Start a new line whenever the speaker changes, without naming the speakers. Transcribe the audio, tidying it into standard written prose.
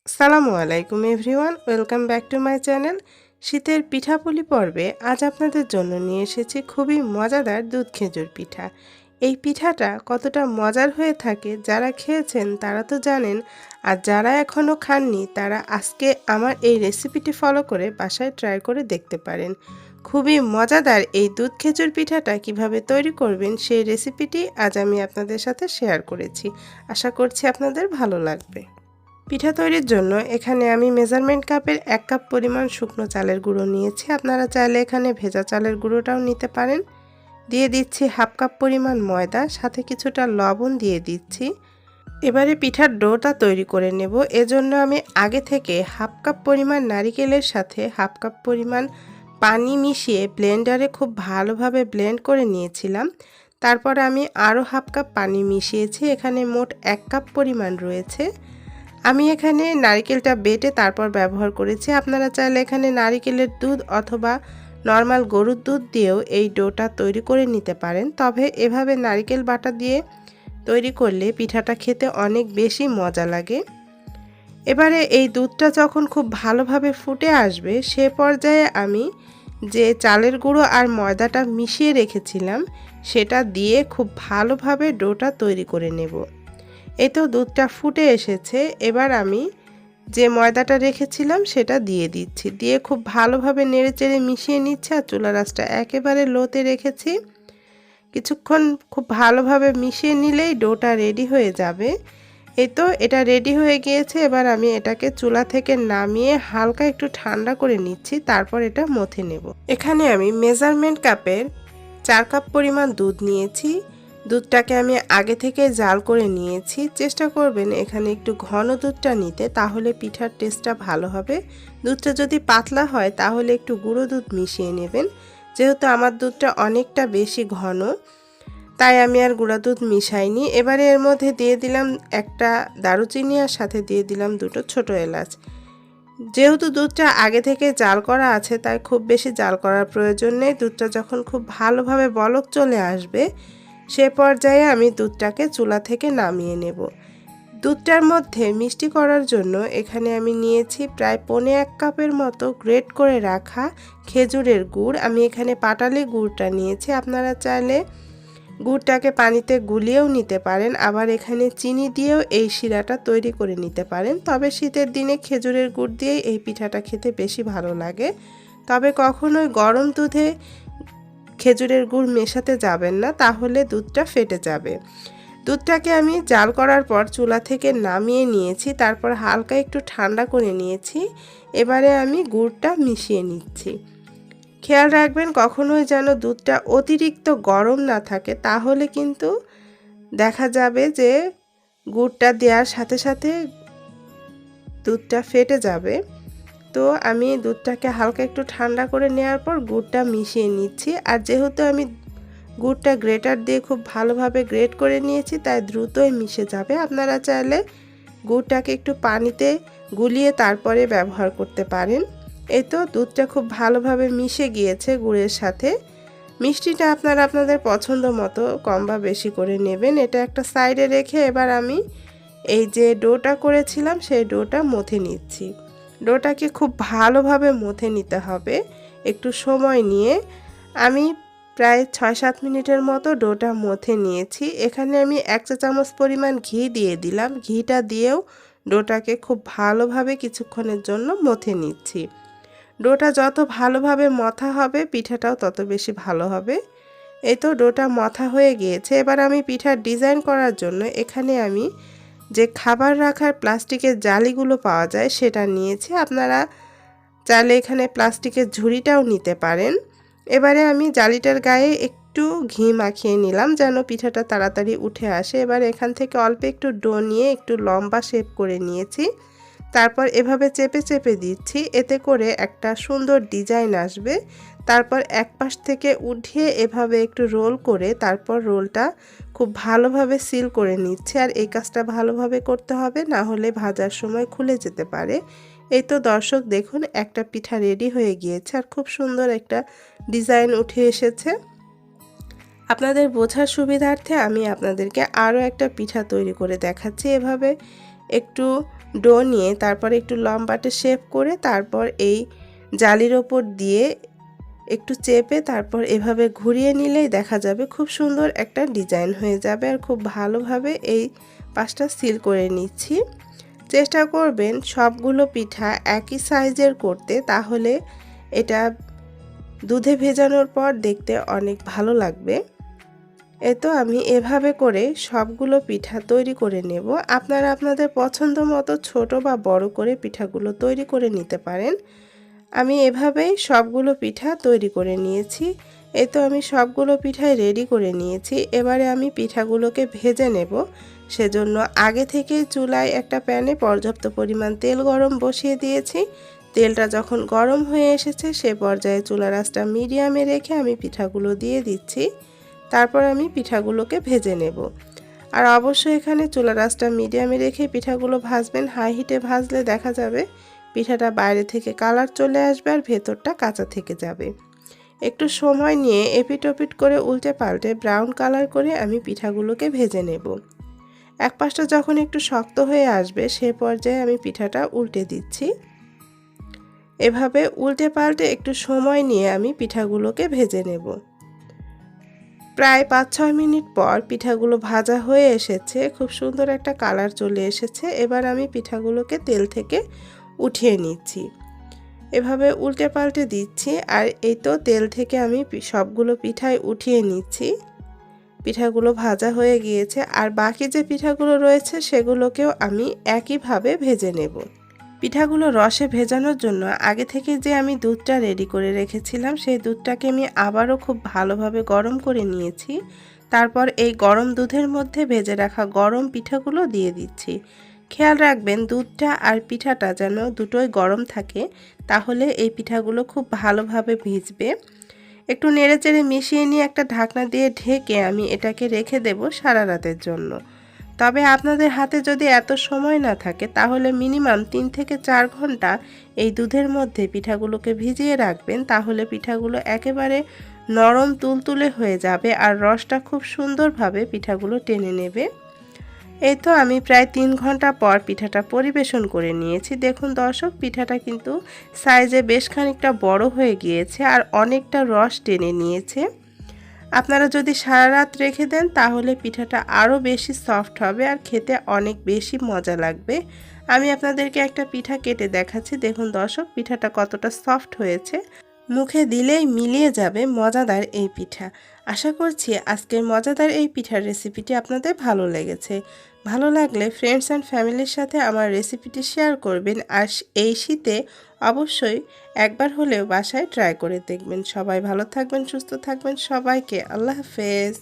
আসসালামু আলাইকুম everyone, welcome back to my channel. শীতের পিঠাপুলি পর্বে আজ আপনাদের জন্য নিয়ে এসেছি খুবই মজাদার দুধ খেজুর পিঠা। এই পিঠাটা কতটা মজার হয়ে থাকে যারা খেয়েছেন তারা তো জানেন, আর যারা এখনও খাননি তারা আজকে আমার এই রেসিপিটি ফলো করে বাসায় ট্রাই করে দেখতে পারেন। খুবই মজাদার এই দুধ খেজুর পিঠাটা কিভাবে তৈরি করবেন সেই রেসিপিটি আজ আমি আপনাদের সাথে শেয়ার করেছি। আশা করছি আপনাদের ভালো লাগবে। পিঠা তৈরির জন্য এখানে আমি মেজারমেন্ট কাপের 1 কাপ পরিমাণ শুকনো চালের গুঁড়ো নিয়েছি। আপনারা চাইলে এখানে ভেজা চালের গুঁড়োটাও নিতে পারেন। দিয়ে দিচ্ছি 1/2 কাপ পরিমাণ ময়দা, সাথে কিছুটা লবণ দিয়ে দিচ্ছি। এবারে পিঠার ডোটা তৈরি করে নেব। এজন্য আমি আগে থেকে 1/2 কাপ পরিমাণ নারিকেলের সাথে 1/2 কাপ পরিমাণ পানি মিশিয়ে ব্লেন্ডারে খুব ভালোভাবে ব্লেন্ড করে নিয়েছিলাম। তারপর আমি আরও 1/2 কাপ পানি মিশিয়েছি। এখানে মোট 1 কাপ পরিমাণ রয়েছে। আমি এখানে নারকেলটা বেটে তারপর ব্যবহার করেছি। আপনারা চাইলে এখানে নারকেলের দুধ অথবা নর্মাল গরুর দুধ দিয়েও এই ডোটা তৈরি করে নিতে পারেন, তবে এভাবে নারকেল বাটা দিয়ে তৈরি করলে পিঠাটা খেতে অনেক বেশি মজা লাগে। এবারে এই দুধটা যখন খুব ভালোভাবে ফুটে আসবে সে পর্যায়ে আমি যে চালের গুঁড়ো আর ময়দাটা মিশিয়ে রেখেছিলাম সেটা দিয়ে খুব ভালোভাবে ডোটা তৈরি করে নেব। এই তো দুধটা ফুটে এসেছে। এবার আমি যে ময়দাটা রেখেছিলাম সেটা দিয়ে দিচ্ছি। দিয়ে খুব ভালোভাবে নেড়েচেড়ে মিশিয়ে নিচ্ছি, আর চুলার আঁচটা একেবারে লোতে রেখেছি। কিছুক্ষণ খুব ভালোভাবে মিশিয়ে নিলেই ডোটা রেডি হয়ে যাবে। এই তো এটা রেডি হয়ে গিয়েছে। এবার আমি এটাকে চুলা থেকে নামিয়ে হালকা একটু ঠান্ডা করে নিচ্ছি, তারপর এটা মথে নেব। এখানে আমি মেজারমেন্ট কাপের 4 কাপ পরিমাণ দুধ নিয়েছি। দুধটাকে আমি আগে থেকে জাল করে নিয়েছি। চেষ্টা করবেন এখানে একটু ঘন দুধটা নিতে, তাহলে পিঠার টেস্টটা ভালো হবে। দুধটা যদি পাতলা হয় তাহলে একটু গুঁড়ো দুধ মিশিয়ে নেবেন। যেহেতু আমার দুধটা অনেকটা বেশি ঘন, তাই আমি আর গুঁড়া দুধ মিশাইনি। এবারে এর মধ্যে দিয়ে দিলাম একটা দারুচিনি, আর সাথে দিয়ে দিলাম 2টো ছোট এলাচ। যেহেতু দুধটা আগে থেকে জাল করা আছে তাই খুব বেশি জাল করার প্রয়োজন নেই। দুধটা যখন খুব ভালোভাবে বলক চলে আসবে সে পর্যায়ে আমি দুধটাকে চুলা থেকে নামিয়ে নেব। দুধটার মধ্যে মিষ্টি করার জন্য এখানে আমি নিয়েছি প্রায় 1.25 কাপের মতো গ্রেট করে রাখা খেজুরের গুড়। আমি এখানে পাটালি গুড়টা নিয়েছি। আপনারা চাইলে গুড়টাকে পানিতে গুলিয়েও নিতে পারেন, আবার এখানে চিনি দিয়েও এই শিরাটা তৈরি করে নিতে পারেন। তবে শীতের দিনে খেজুরের গুড় দিয়েই এই পিঠাটা খেতে বেশি ভালো লাগে। তবে কখনোই গরম দুধে খেজুরের গুড় মেশাতে যাবেন না, তাহলে দুধটা ফেটে যাবে। দুধটাকে আমি জাল করার পর চুলা থেকে নামিয়ে নিয়েছি, তারপর হালকা একটু ঠান্ডা করে নিয়েছি। এবারে আমি গুড়টা মিশিয়ে নিচ্ছি। খেয়াল রাখবেন কখনোই যেন দুধটা অতিরিক্ত গরম না থাকে, তাহলে কিন্তু দেখা যাবে যে গুড়টা দেওয়ার সাথে সাথে দুধটা ফেটে যাবে। তো আমি দুধটাকে হালকা একটু ঠান্ডা করে নেওয়ার পর গুড়টা মিশিয়ে নিচ্ছি। আর যেহেতু আমি গুড়টা গ্রেটার দিয়ে খুব ভালোভাবে গ্রেট করে নিয়েছি তাই দ্রুতই মিশে যাবে। আপনারা চাইলে গুড়টাকে একটু পানিতে গুলিয়ে তারপরে ব্যবহার করতে পারেন। এই তো দুধটা খুব ভালোভাবে মিশে গিয়েছে গুড়ের সাথে। মিষ্টিটা আপনারা আপনাদের পছন্দ মতো কম বা বেশি করে নেবেন। এটা একটা সাইডে রেখে এবার আমি এই যে ডোটা করেছিলাম সেই ডোটা মথে নিচ্ছি। ডোটাকে খুব ভালোভাবে মথে নিতে হবে একটু সময় নিয়ে। আমি প্রায় 6-7 মিনিটের মতো ডোটা মথে নিয়েছি। এখানে আমি 1 চা চামচ পরিমাণ ঘি দিয়ে দিলাম। ঘিটা দিয়েও ডোটাকে খুব ভালোভাবে কিছুক্ষণের জন্য মথে নিচ্ছি। ডোটা যত ভালোভাবে মথা হবে পিঠাটাও তত বেশি ভালো হবে। এই তো ডোটা মথা হয়ে গিয়েছে। এবার আমি পিঠার ডিজাইন করার জন্য এখানে আমি যে খাবার রাখার প্লাস্টিকের জালিগুলো পাওয়া যায় সেটা নিয়েছি। আপনারা চাইলে এখানে প্লাস্টিকের ঝুড়িটাও নিতে পারেন। এবারে আমি জালিটার গায়ে একটু ঘি মাখিয়ে নিলাম যেন পিঠাটা তাড়াতাড়ি উঠে আসে। এবার এখান থেকে অল্প একটু ডো নিয়ে একটু লম্বা শেপ করে নিয়েছি। তারপর এভাবে চেপে চেপে দিচ্ছি, এতে করে একটা সুন্দর ডিজাইন আসবে। তারপর এক পাশ থেকে উঠিয়ে এভাবে একটু রোল করে তারপর রোলটা খুব ভালোভাবে সিল করে নিচ্ছে। আর এই কাজটা ভালোভাবে করতে হবে, না হলে ভাজার সময় খুলে যেতে পারে। এই তো দর্শক দেখুন একটা পিঠা রেডি হয়ে গিয়েছে আর খুব সুন্দর একটা ডিজাইন উঠে এসেছে। আপনাদের বোঝার সুবিধার্থে আমি আপনাদেরকে আরও একটা পিঠা তৈরি করে দেখাচ্ছি। এভাবে একটু ডো নিয়ে তারপর একটু লম্বাটে শেপ করে তারপর এই জালির ওপর দিয়ে একটু চেপে তারপর এভাবে ঘুরিয়ে নিলেই দেখা যাবে খুব সুন্দর একটা ডিজাইন হয়ে যাবে। আর খুব ভালোভাবে এই পাশটা সিল করে নিচ্ছি। চেষ্টা করবেন সবগুলো পিঠা একই সাইজের করতে, তাহলে এটা দুধে ভেজানোর পর দেখতে অনেক ভালো লাগবে। তো আমি এভাবে করে সবগুলো পিঠা তৈরি করে নেব। আপনারা আপনাদের পছন্দ মতো ছোট বা বড় করে পিঠাগুলো তৈরি করে নিতে পারেন। আমি এভাবেই সবগুলো পিঠা তৈরি করে নিয়েছি। তো আমি সবগুলো পিঠাই রেডি করে নিয়েছি। এবারে আমি পিঠাগুলোকে ভেজে নেব। সেজন্য আগে থেকে চুলায় একটা প্যানে পর্যাপ্ত পরিমাণ তেল গরম বসিয়ে দিয়েছি। তেলটা যখন গরম হয়ে এসেছে সে পর্যায়ে চুলার আঁচটা মিডিয়ামে রেখে আমি পিঠাগুলো দিয়ে দিচ্ছি। তারপর আমি পিঠাগুলোকে ভেজে নেব। আর অবশ্যই এখানে চুলার আঁচটা মিডিয়ামে রেখে পিঠাগুলো ভাজবেন। হাই হিটে ভাজলে দেখা যাবে পিঠাটা বাইরে থেকে কালার চলে আসবে আর ভেতরটা কাঁচা থেকে যাবে। একটু সময় নিয়ে এপিট ওপিট করে উল্টে পাল্টে ব্রাউন কালার করে আমি পিঠাগুলোকে ভেজে নেব। এক পাশটা যখন একটু শক্ত হয়ে আসবে সে পর্যায়ে আমি পিঠাটা উল্টে দিচ্ছি। এভাবে উল্টে পাল্টে একটু সময় নিয়ে আমি পিঠাগুলোকে ভেজে নেব। প্রায় 5-6 মিনিট পর পিঠাগুলো ভাজা হয়ে এসেছে, খুব সুন্দর একটা কালার চলে এসেছে। এবার আমি পিঠাগুলোকে তেল থেকে উঠিয়ে নিচ্ছি। এভাবে উল্টে পাল্টে দিচ্ছি। আর এই তো তেল থেকে আমি সবগুলো পিঠাই উঠিয়ে নিচ্ছি। পিঠাগুলো ভাজা হয়ে গিয়েছে। আর বাকি যে পিঠাগুলো রয়েছে সেগুলোকেও আমি একইভাবে ভেজে নেব। পিঠাগুলো রসে ভেজানোর জন্য আগে থেকে যে আমি দুধটা রেডি করে রেখেছিলাম সেই দুধটাকে আমি আবারও খুব ভালোভাবে গরম করে নিয়েছি। তারপর এই গরম দুধের মধ্যে ভেজে রাখা গরম পিঠাগুলো দিয়ে দিচ্ছি। খেয়াল রাখবেন দুধটা আর পিঠাটা যেন দুটোই গরম থাকে, তাহলে এই পিঠাগুলো খুব ভালোভাবে ভিজবে। একটু নেড়েচেড়ে মিশিয়ে নিয়ে একটা ঢাকনা দিয়ে ঢেকে আমি এটাকে রেখে দেব সারা রাতের জন্য। তবে আপনাদের হাতে যদি এত সময় না থাকে তাহলে মিনিমাম 3 থেকে 4 ঘন্টা এই দুধের মধ্যে পিঠাগুলোকে ভিজিয়ে রাখবেন, তাহলে পিঠাগুলো একেবারে নরম তুলতুলে হয়ে যাবে আর রসটা খুব সুন্দরভাবে পিঠাগুলো টেনে নেবে। এই তো আমি প্রায় 3 ঘন্টা পর পিঠাটা পরিবেশন করে নিয়েছি। দেখুন দর্শক, পিঠাটা কিন্তু সাইজে বেশ খানিকটা বড় হয়ে গিয়েছে আর অনেকটা রস টেনে নিয়েছে। আপনারা যদি সারা রাত রেখে দেন তাহলে পিঠাটা আরও বেশি সফট হবে আর খেতে অনেক বেশি মজা লাগবে। আমি আপনাদেরকে একটা পিঠা কেটে দেখাচ্ছি। দেখুন দর্শক, পিঠাটা কতটা সফট হয়েছে, মুখে দিলেই মিলিয়ে যাবে মজাদার এই পিঠা। আশা করছি আজকের মজাদার এই পিঠার রেসিপিটি আপনাদের ভালো লেগেছে। ভালো লাগলে ফ্রেন্ডস অ্যান্ড ফ্যামিলির সাথে আমার রেসিপিটি শেয়ার করবেন। আর এই শীতে অবশ্যই একবার হলেও বাসায় ট্রাই করে দেখবেন। সবাই ভালো থাকবেন, সুস্থ থাকবেন। সবাইকে আল্লাহ হাফেজ।